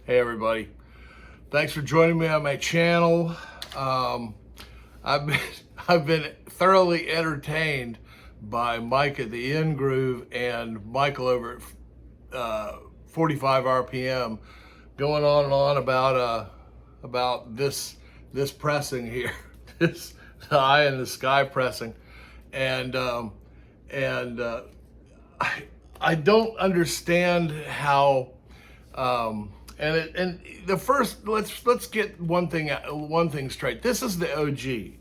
Hey everybody, thanks for joining me on my channel. I've been I've been thoroughly entertained by Mike at the In Groove and Michael over at 45 RPM, going on and on about this pressing here, this the Eye in the Sky pressing, and and I don't understand how. And the first, let's get one thing straight. This is the OG,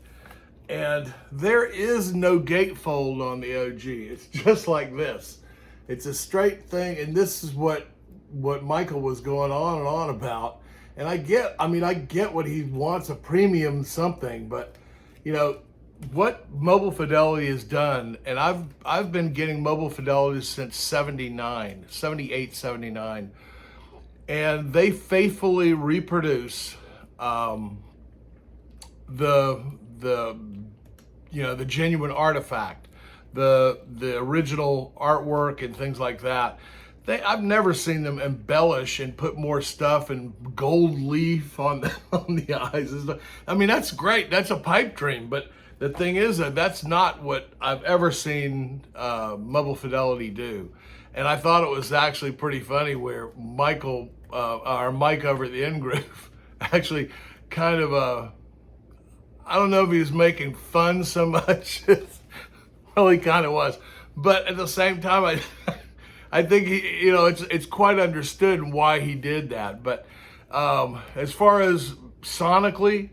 and there is no gatefold on the OG. It's just like this. It's a straight thing, and this is what Michael was going on and on about. And I get what he wants, a premium something, but you know what Mobile Fidelity has done, and I've been getting Mobile Fidelity since 78, 79. And they faithfully reproduce the genuine artifact, the original artwork and things like that. I've never seen them embellish and put more stuff and gold leaf on the eyes. I mean, that's great. That's a pipe dream. But the thing is that's not what I've ever seen Mobile Fidelity do. And I thought it was actually pretty funny where Mike over at the In Groove actually kind of, I don't know if he was making fun so much. Well, he kind of was. But at the same time, I think it's quite understood why he did that. But as far as sonically,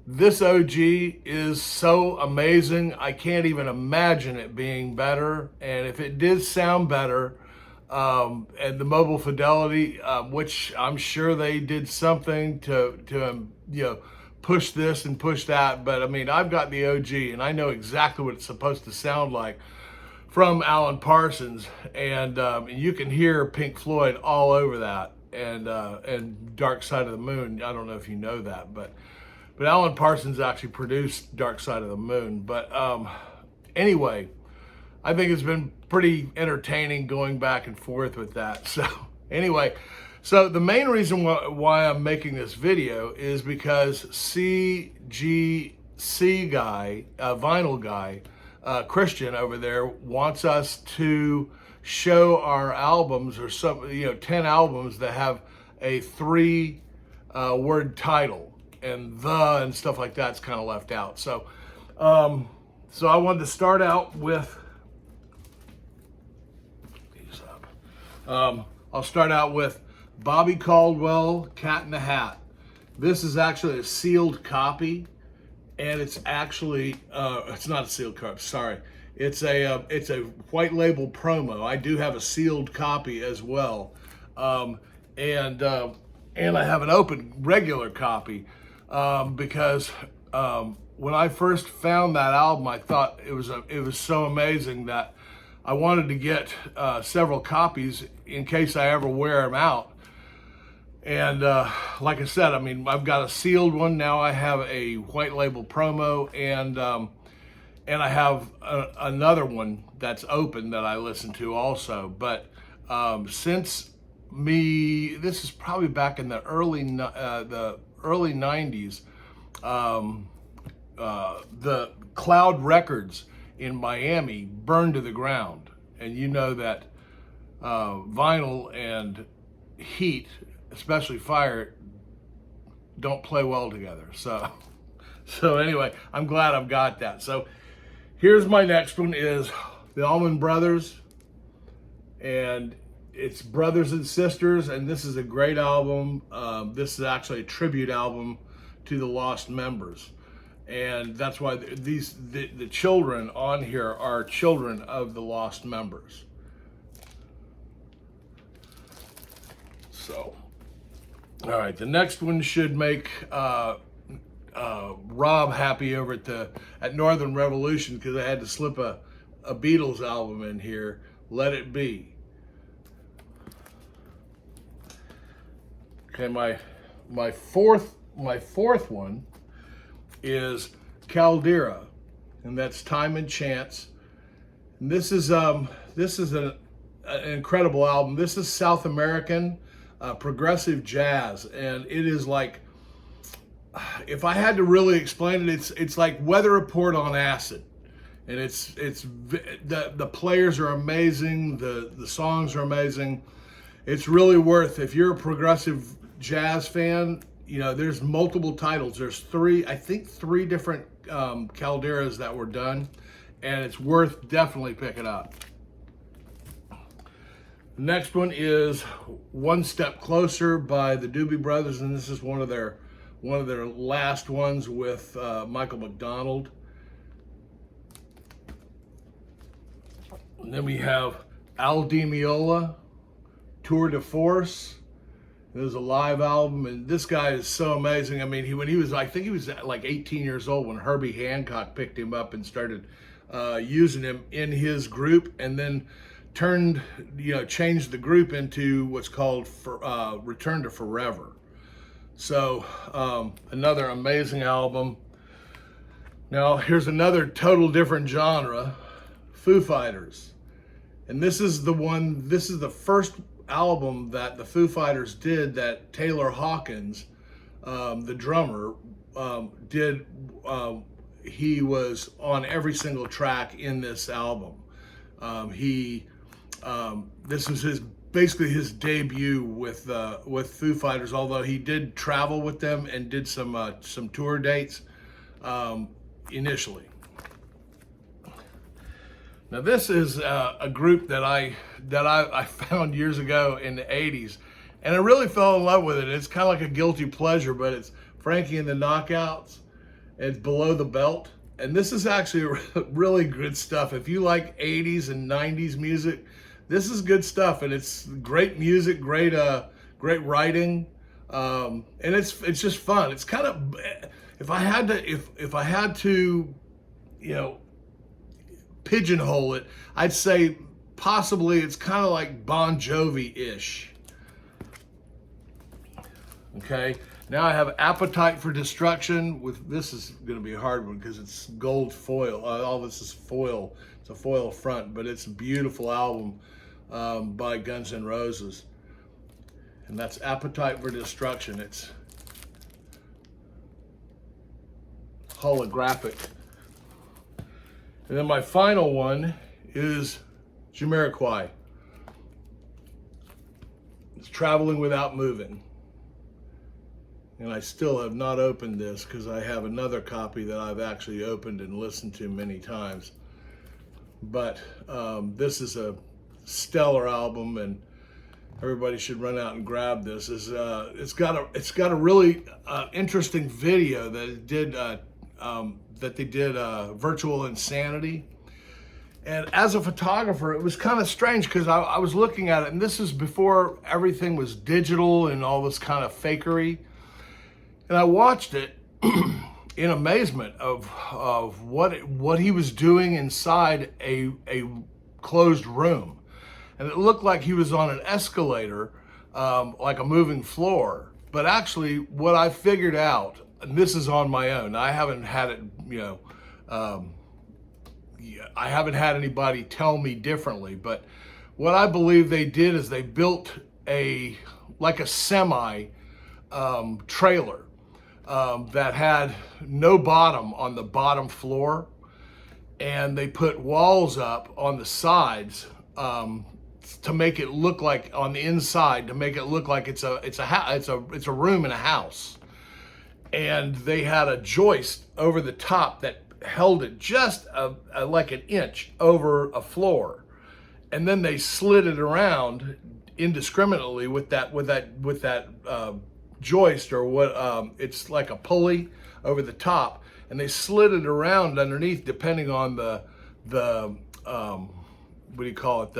this OG is so amazing. I can't even imagine it being better. And if it did sound better, and the Mobile Fidelity, which I'm sure they did something to push this and push that. But I mean, I've got the OG, and I know exactly what it's supposed to sound like from Alan Parsons, and you can hear Pink Floyd all over that, and Dark Side of the Moon. I don't know if you know that, but Alan Parsons actually produced Dark Side of the Moon. But anyway, I think it's been pretty entertaining going back and forth with that. So anyway, so the main reason why I'm making this video is because CGC guy, vinyl guy, Christian over there, wants us to show our albums, or 10 albums that have a 3-word title. And and stuff like that's kind of left out. So, so I wanted to start out with these up. I'll start out with Bobby Caldwell, Cat in the Hat. This is actually a sealed copy, and it's actually it's not a sealed copy. Sorry, it's a white label promo. I do have a sealed copy as well, and I have an open regular copy. Because when I first found that album, I thought it was so amazing that I wanted to get several copies in case I ever wear them out. And like I said, I mean, I've got a sealed one now. I have a white label promo, and I have another one that's open that I listen to also. But this is probably back in the early 90s, the Cloud Records in Miami burned to the ground. And you know that vinyl and heat, especially fire, don't play well together. So anyway, I'm glad I've got that. So here's my next one, is the Almond Brothers, and it's Brothers and Sisters, and this is a great album. This is actually a tribute album to the lost members, and that's why the children on here are children of the lost members. So, all right, the next one should make Rob happy over at Northern Revolution, because I had to slip a Beatles album in here, Let It Be. Okay, my fourth one is Caldera, and that's Time and Chance. And this is an incredible album. This is South American. progressive jazz, and it is like, if I had to really explain it, it's like Weather Report on acid. And the players are amazing, the songs are amazing. It's really worth, if you're a progressive jazz fan, you know, there's multiple titles. There's I think three different Calderas that were done, and it's worth definitely picking up. The next one is One Step Closer by the Doobie Brothers, and this is one of their last ones with Michael McDonald. And then we have Al Di Meola, Tour de Force. It was a live album, and this guy is so amazing. I mean, when he was, I think he was like 18 years old when Herbie Hancock picked him up and started using him in his group, and then changed the group into what's called Return to Forever. So another amazing album. Now here's another total different genre, Foo Fighters. And this is the first album that the Foo Fighters did that Taylor Hawkins, the drummer, did. He was on every single track in this album. This was basically his debut with Foo Fighters, although he did travel with them and did some tour dates initially. Now this is a group that I found years ago in the 80s, and I really fell in love with it. It's kind of like a guilty pleasure, but it's Frankie In The Knockouts. It's Below the Belt, and this is actually really good stuff. If you like 80s and 90s music, this is good stuff, and it's great music, great writing, and it's just fun. It's kind of, if I had to, you know, pigeonhole it, I'd say possibly it's kind of like Bon Jovi-ish. Okay, now I have Appetite for Destruction. This is going to be a hard one because it's gold foil. All this is foil. It's a foil front, but it's a beautiful album by Guns N' Roses. And that's Appetite for Destruction. It's holographic. And then my final one is Jamiroquai. It's Traveling Without Moving. And I still have not opened this because I have another copy that I've actually opened and listened to many times. But this is a stellar album, and everybody should run out and grab this. It's got a really interesting video that they did Virtual Insanity. And as a photographer, it was kind of strange because I was looking at it, and this is before everything was digital and all this kind of fakery. And I watched it in amazement of what he was doing inside a closed room. And it looked like he was on an escalator, like a moving floor. But actually, what I figured out, and this is on my own, I haven't had it, I haven't had anybody tell me differently, but what I believe they did is they built like a semi trailer that had no bottom on the bottom floor, and they put walls up on the sides to make it look like, on the inside, to make it look like it's a room in a house. And they had a joist over the top that held it just like an inch over a floor, and then they slid it around indiscriminately with that joist, or what it's like a pulley over the top, and they slid it around underneath depending on the what do you call it,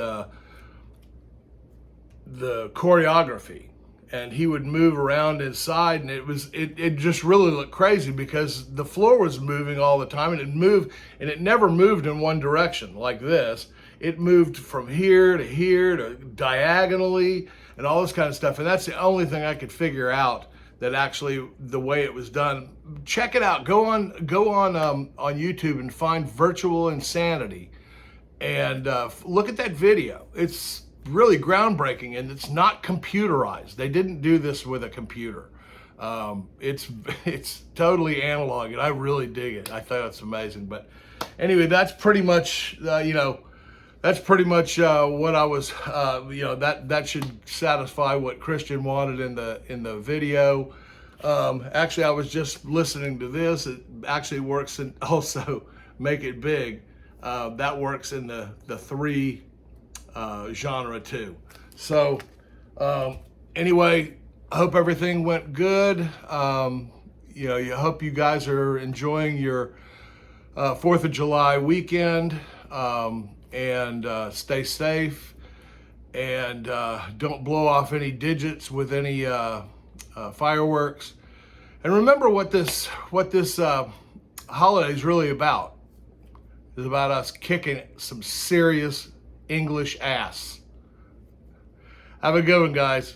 the choreography. And he would move around inside, and it just really looked crazy because the floor was moving all the time, and it never moved in one direction like this. It moved from here to diagonally and all this kind of stuff. And that's the only thing I could figure out that actually the way it was done. Check it out. Go on YouTube and find Virtual Insanity, and look at that video. It's really groundbreaking, and it's not computerized. They didn't do this with a computer. It's totally analog, and I really dig it. I thought it's amazing. But anyway, that's pretty much that's pretty much what I was that should satisfy what Christian wanted in the video. Actually, I was just listening to this. It actually works in also Make It Big. That works in the 3 genre too. So anyway, I hope everything went good. You hope you guys are enjoying your 4th of July weekend, and stay safe, and don't blow off any digits with any fireworks. And remember what this holiday is really about. It's about us kicking some serious English ass. Have a good one, guys.